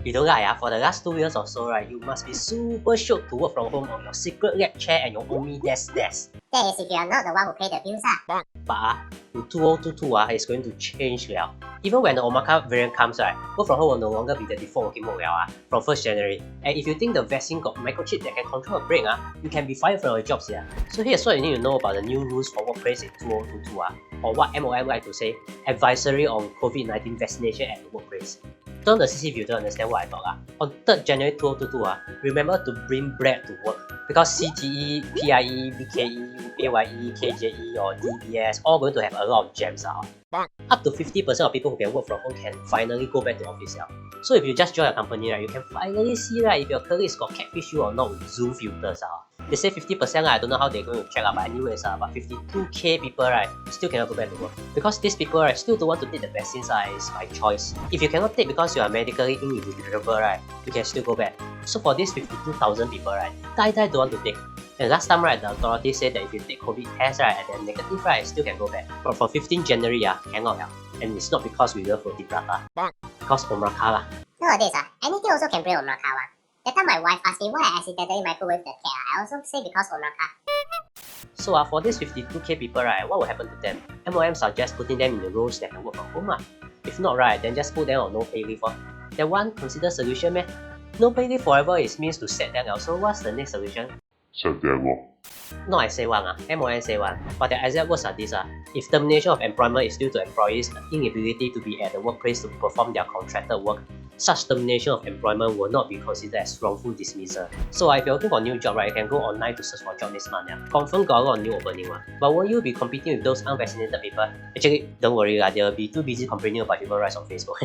You know, right, for the last 2 years or so, right, you must be super shocked to work from home on your secret lab chair and your only desk. That is if you are not the one who pay the bills. But in 2022, it's going to change now. Even when the Omicron variant comes, right, work from home will no longer be the default working mode from 1st January. And if you think the vaccine got microchip that can control a brain, you can be fired from your jobs. So here's what you need to know about the new rules for workplace in 2022, or what MOM like to say, advisory on COVID-19 vaccination at the workplace. Turn the CC view to understand what I thought. On 3rd January 2022, remember to bring bread to work. Because CTE, PIE, BKE, AYE, KJE or DBS all going to have a lot of jams. Up to 50% of people who can work from home can finally go back to office. So if you just join a company, right, you can finally see if your colleagues got catfish you or not with Zoom filters. They say 50%, I don't know how they're going to check, but anyways, but 52k people, right, still cannot go back to work. Because these people, right, still don't want to take the vaccines, is by choice. If you cannot take because you are medically ineligible, right, you can still go back. So for these 52,000 people, right, don't want to take. And last time, right, the authorities said that if you take COVID test, right, and then negative, right, still can go back. But for 15 January, cannot. And it's not because we love roti prata. Because Omicron. Nowadays, anything also can bring Omicron. That time my wife asked me why I accidentally microwave the cat. I also say because Omicron. So for these 52k people, right, what will happen to them? MOM suggests putting them in the roles that can work from home. If not, right, then just put them on no pay leave. That one consider solution, meh? No pay leave forever is means to set them out. So what's the next solution? Set them up. Not I say one, MOM say one. But the exact words are this. If termination of employment is due to employees' inability to be at the workplace to perform their contracted work, such termination of employment will not be considered as wrongful dismissal. So if you're looking for a new job, right, you can go online to search for a job this month. Confirm got a lot of new opening. But will you be competing with those unvaccinated people? Actually, don't worry, they'll be too busy complaining about human rights on Facebook.